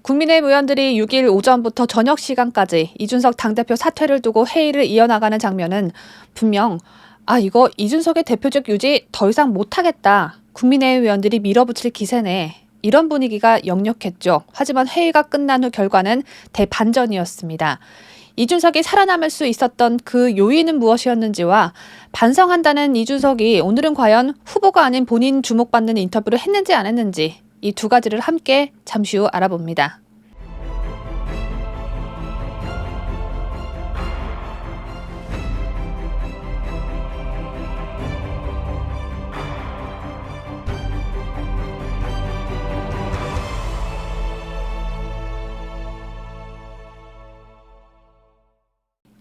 국민의힘 의원들이 6일 오전부터 저녁 시간까지 이준석 당대표 사퇴를 두고 회의를 이어나가는 장면은 분명 이거 이준석의 대표직 유지 더 이상 못하겠다. 국민의힘 의원들이 밀어붙일 기세네. 이런 분위기가 역력했죠. 하지만 회의가 끝난 후 결과는 대반전이었습니다. 이준석이 살아남을 수 있었던 그 요인은 무엇이었는지와 반성한다는 이준석이 오늘은 과연 후보가 아닌 본인 주목받는 인터뷰를 했는지 안 했는지 이 두 가지를 함께 잠시 후 알아봅니다.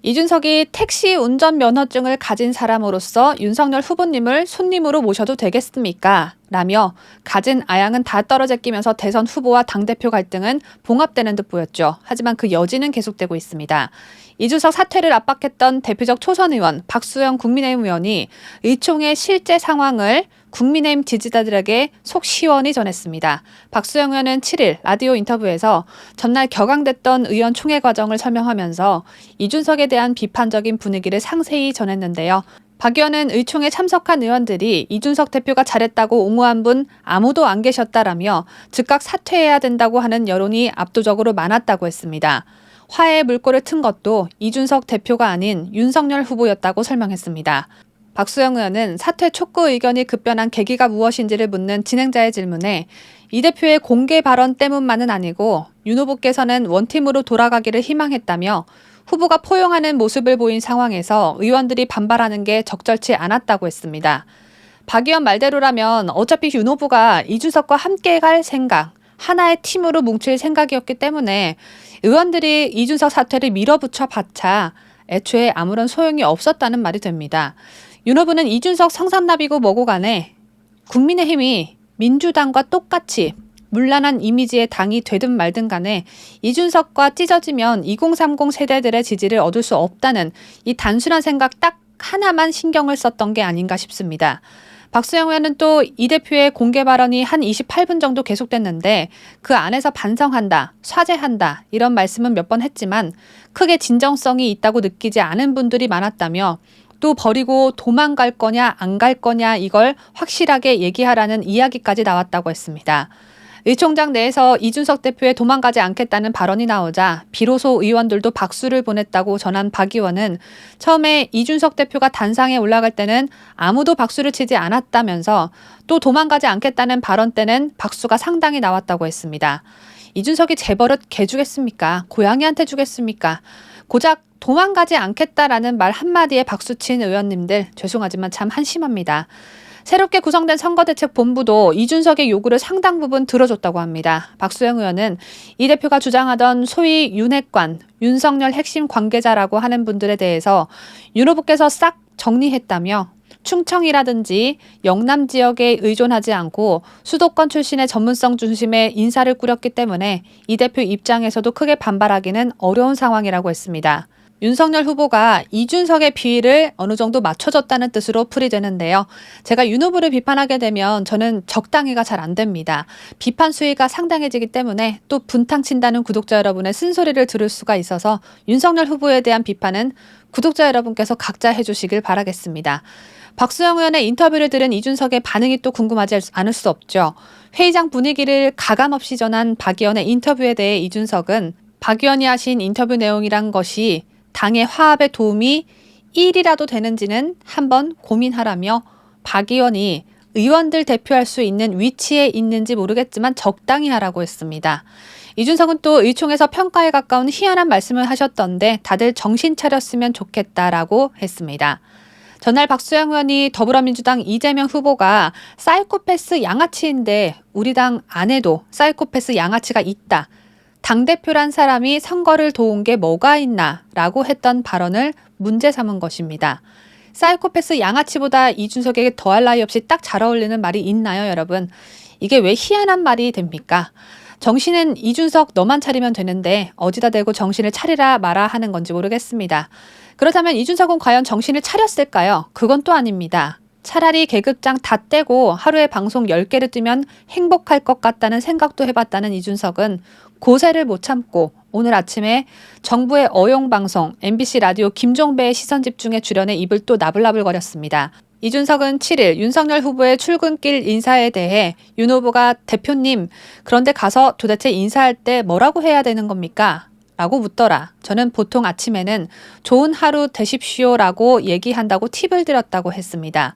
이준석이 택시 운전 면허증을 가진 사람으로서 윤석열 후보님을 손님으로 모셔도 되겠습니까? 라며 가진 아양은 다 떨어제끼면서 대선 후보와 당대표 갈등은 봉합되는 듯 보였죠. 하지만 그 여지는 계속되고 있습니다. 이준석 사퇴를 압박했던 대표적 초선 의원 박수영 국민의힘 의원이 의총의 실제 상황을 국민의힘 지지자들에게 속 시원히 전했습니다. 박수영 의원은 7일 라디오 인터뷰에서 전날 격앙됐던 의원 총회 과정을 설명하면서 이준석에 대한 비판적인 분위기를 상세히 전했는데요. 박 의원은 의총에 참석한 의원들이 이준석 대표가 잘했다고 옹호한 분 아무도 안 계셨다라며 즉각 사퇴해야 된다고 하는 여론이 압도적으로 많았다고 했습니다. 화해의 물꼬를 튼 것도 이준석 대표가 아닌 윤석열 후보였다고 설명했습니다. 박수영 의원은 사퇴 촉구 의견이 급변한 계기가 무엇인지를 묻는 진행자의 질문에 이 대표의 공개 발언 때문만은 아니고 윤 후보께서는 원팀으로 돌아가기를 희망했다며 후보가 포용하는 모습을 보인 상황에서 의원들이 반발하는 게 적절치 않았다고 했습니다. 박 의원 말대로라면 어차피 윤 후보가 이준석과 함께 갈 생각, 하나의 팀으로 뭉칠 생각이었기 때문에 의원들이 이준석 사퇴를 밀어붙여 봤자 애초에 아무런 소용이 없었다는 말이 됩니다. 윤 후보는 이준석 성삼납이고 뭐고 간에 국민의힘이 민주당과 똑같이 문란한 이미지의 당이 되든 말든 간에 이준석과 찢어지면 2030 세대들의 지지를 얻을 수 없다는 이 단순한 생각 딱 하나만 신경을 썼던 게 아닌가 싶습니다. 박수영 의원은 또 이 대표의 공개 발언이 한 28분 정도 계속됐는데 그 안에서 반성한다, 사죄한다 이런 말씀은 몇 번 했지만 크게 진정성이 있다고 느끼지 않은 분들이 많았다며 또 버리고 도망갈 거냐 안 갈 거냐 이걸 확실하게 얘기하라는 이야기까지 나왔다고 했습니다. 의총장 내에서 이준석 대표의 도망가지 않겠다는 발언이 나오자 비로소 의원들도 박수를 보냈다고 전한 박 의원은 처음에 이준석 대표가 단상에 올라갈 때는 아무도 박수를 치지 않았다면서 또 도망가지 않겠다는 발언 때는 박수가 상당히 나왔다고 했습니다. 이준석이 제 버릇 개 주겠습니까? 고양이한테 주겠습니까? 고작 도망가지 않겠다라는 말 한마디에 박수친 의원님들 죄송하지만 참 한심합니다. 새롭게 구성된 선거대책본부도 이준석의 요구를 상당 부분 들어줬다고 합니다. 박수영 의원은 이 대표가 주장하던 소위 윤핵관, 윤석열 핵심 관계자라고 하는 분들에 대해서 윤 후보께서 싹 정리했다며 충청이라든지 영남 지역에 의존하지 않고 수도권 출신의 전문성 중심의 인사를 꾸렸기 때문에 이 대표 입장에서도 크게 반발하기는 어려운 상황이라고 했습니다. 윤석열 후보가 이준석의 비위를 어느 정도 맞춰줬다는 뜻으로 풀이되는데요. 제가 윤 후보를 비판하게 되면 저는 적당히가 잘 안 됩니다. 비판 수위가 상당해지기 때문에 또 분탕친다는 구독자 여러분의 쓴소리를 들을 수가 있어서 윤석열 후보에 대한 비판은 구독자 여러분께서 각자 해주시길 바라겠습니다. 박수영 의원의 인터뷰를 들은 이준석의 반응이 또 궁금하지 않을 수 없죠. 회의장 분위기를 가감없이 전한 박 의원의 인터뷰에 대해 이준석은 박 의원이 하신 인터뷰 내용이란 것이 당의 화합에 도움이 1이라도 되는지는 한번 고민하라며 박 의원이 의원들 대표할 수 있는 위치에 있는지 모르겠지만 적당히 하라고 했습니다. 이준석은 또 의총에서 평가에 가까운 희한한 말씀을 하셨던데 다들 정신 차렸으면 좋겠다라고 했습니다. 전날 박수영 의원이 더불어민주당 이재명 후보가 사이코패스 양아치인데 우리 당 안에도 사이코패스 양아치가 있다. 당대표란 사람이 선거를 도운 게 뭐가 있나 라고 했던 발언을 문제 삼은 것입니다. 사이코패스 양아치보다 이준석에게 더할 나위 없이 딱 잘 어울리는 말이 있나요, 여러분? 이게 왜 희한한 말이 됩니까? 정신은 이준석 너만 차리면 되는데 어디다 대고 정신을 차리라 마라 하는 건지 모르겠습니다. 그렇다면 이준석은 과연 정신을 차렸을까요? 그건 또 아닙니다. 차라리 계급장 다 떼고 하루에 방송 10개를 뜨면 행복할 것 같다는 생각도 해봤다는 이준석은 고세를 못 참고 오늘 아침에 정부의 어용방송 MBC 라디오 김종배의 시선집중에 출연해 입을 또 나불나불거렸습니다. 이준석은 7일 윤석열 후보의 출근길 인사에 대해 윤 후보가 대표님, 그런데 가서 도대체 인사할 때 뭐라고 해야 되는 겁니까? 라고 묻더라. 저는 보통 아침에는 좋은 하루 되십시오라고 얘기한다고 팁을 드렸다고 했습니다.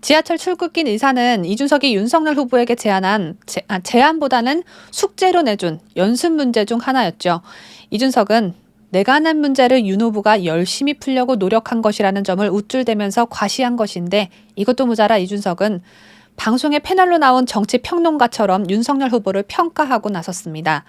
지하철 출근길 인사는 이준석이 윤석열 후보에게 제안보다는 숙제로 내준 연습 문제 중 하나였죠. 이준석은 내가 낸 문제를 윤 후보가 열심히 풀려고 노력한 것이라는 점을 우쭐대면서 과시한 것인데 이것도 모자라 이준석은 방송에 패널로 나온 정치평론가처럼 윤석열 후보를 평가하고 나섰습니다.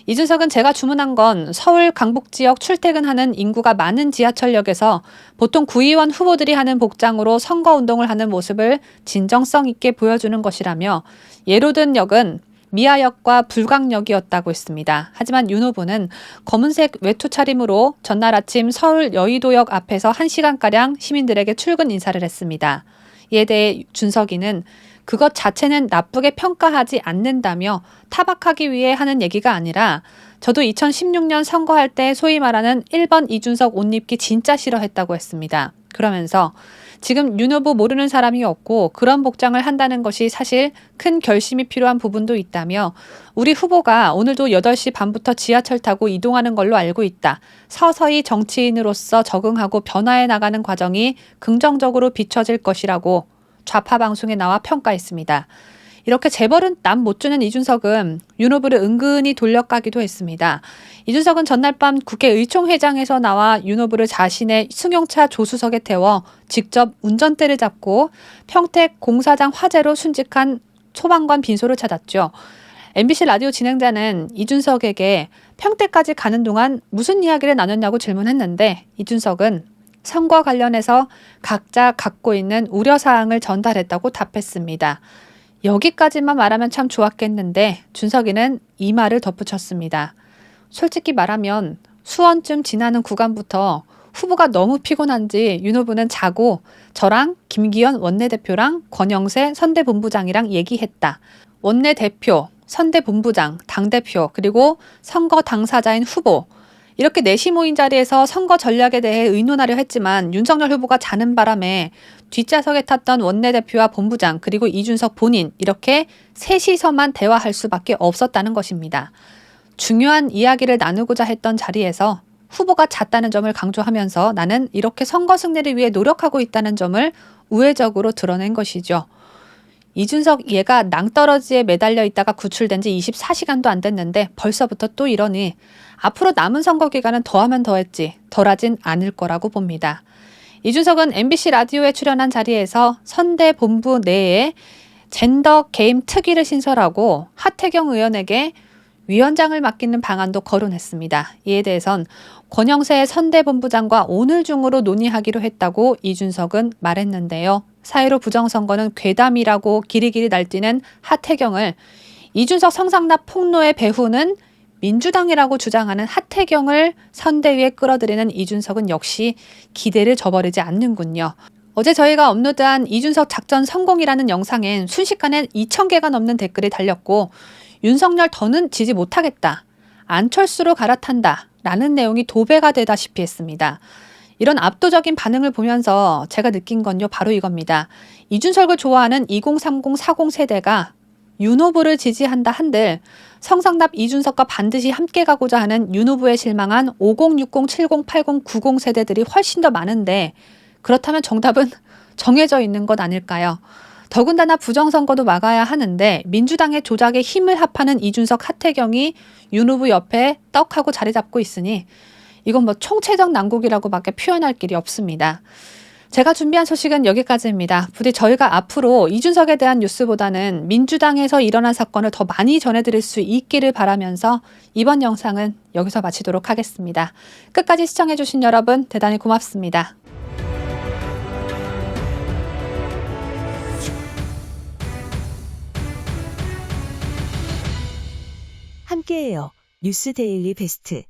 이준석은 제가 주문한 건 서울 강북 지역 출퇴근하는 인구가 많은 지하철역에서 보통 구의원 후보들이 하는 복장으로 선거운동을 하는 모습을 진정성 있게 보여주는 것이라며 예로 든 역은 미아역과 불광역이었다고 했습니다. 하지만 윤 후보는 검은색 외투 차림으로 전날 아침 서울 여의도역 앞에서 1시간가량 시민들에게 출근 인사를 했습니다. 이에 대해 준석이는 그것 자체는 나쁘게 평가하지 않는다며 타박하기 위해 하는 얘기가 아니라 저도 2016년 선거할 때 소위 말하는 1번 이준석 옷 입기 진짜 싫어했다고 했습니다. 그러면서 지금 윤 후보 모르는 사람이 없고 그런 복장을 한다는 것이 사실 큰 결심이 필요한 부분도 있다며 우리 후보가 오늘도 8시 반부터 지하철 타고 이동하는 걸로 알고 있다. 서서히 정치인으로서 적응하고 변화해 나가는 과정이 긍정적으로 비춰질 것이라고 좌파 방송에 나와 평가했습니다. 이렇게 재벌은 남 못 주는 이준석은 윤 후보를 은근히 돌려까기도 했습니다. 이준석은 전날 밤 국회 의총회장에서 나와 윤 후보를 자신의 승용차 조수석에 태워 직접 운전대를 잡고 평택 공사장 화재로 순직한 소방관 빈소를 찾았죠. MBC 라디오 진행자는 이준석에게 평택까지 가는 동안 무슨 이야기를 나눴냐고 질문했는데 이준석은 선거 관련해서 각자 갖고 있는 우려사항을 전달했다고 답했습니다. 여기까지만 말하면 참 좋았겠는데 준석이는 이 말을 덧붙였습니다. 솔직히 말하면 수원쯤 지나는 구간부터 후보가 너무 피곤한지 윤 후보는 자고 저랑 김기현 원내대표랑 권영세 선대본부장이랑 얘기했다. 원내대표, 선대본부장, 당대표 그리고 선거 당사자인 후보 이렇게 넷이 모인 자리에서 선거 전략에 대해 의논하려 했지만 윤석열 후보가 자는 바람에 뒷좌석에 탔던 원내대표와 본부장 그리고 이준석 본인 이렇게 셋이서만 대화할 수밖에 없었다는 것입니다. 중요한 이야기를 나누고자 했던 자리에서 후보가 잤다는 점을 강조하면서 나는 이렇게 선거 승리를 위해 노력하고 있다는 점을 우회적으로 드러낸 것이죠. 이준석 얘가 낭떠러지에 매달려 있다가 구출된 지 24시간도 안 됐는데 벌써부터 또 이러니 앞으로 남은 선거 기간은 더하면 더했지 덜하진 않을 거라고 봅니다. 이준석은 MBC 라디오에 출연한 자리에서 선대본부 내에 젠더 게임 특위를 신설하고 하태경 의원에게 위원장을 맡기는 방안도 거론했습니다. 이에 대해선 권영세 선대본부장과 오늘 중으로 논의하기로 했다고 이준석은 말했는데요. 4.15 부정선거는 괴담이라고 길이길이 날뛰는 하태경을 이준석 성상납 폭로의 배후는 민주당이라고 주장하는 하태경을 선대위에 끌어들이는 이준석은 역시 기대를 저버리지 않는군요. 어제 저희가 업로드한 이준석 작전 성공이라는 영상엔 순식간에 2,000개가 넘는 댓글이 달렸고 윤석열 더는 지지 못하겠다. 안철수로 갈아탄다. 라는 내용이 도배가 되다시피 했습니다. 이런 압도적인 반응을 보면서 제가 느낀 건요. 바로 이겁니다. 이준석을 좋아하는 2030, 40 세대가 윤 후보를 지지한다 한들 성상납 이준석과 반드시 함께 가고자 하는 윤 후보에 실망한 50, 60, 70, 80, 90 세대들이 훨씬 더 많은데 그렇다면 정답은 정해져 있는 것 아닐까요? 더군다나 부정선거도 막아야 하는데 민주당의 조작에 힘을 합하는 이준석, 하태경이 윤 후보 옆에 떡하고 자리 잡고 있으니 이건 뭐 총체적 난국이라고밖에 표현할 길이 없습니다. 제가 준비한 소식은 여기까지입니다. 부디 저희가 앞으로 이준석에 대한 뉴스보다는 민주당에서 일어난 사건을 더 많이 전해드릴 수 있기를 바라면서 이번 영상은 여기서 마치도록 하겠습니다. 끝까지 시청해주신 여러분 대단히 고맙습니다. 함께해요. 뉴스 데일리 베스트.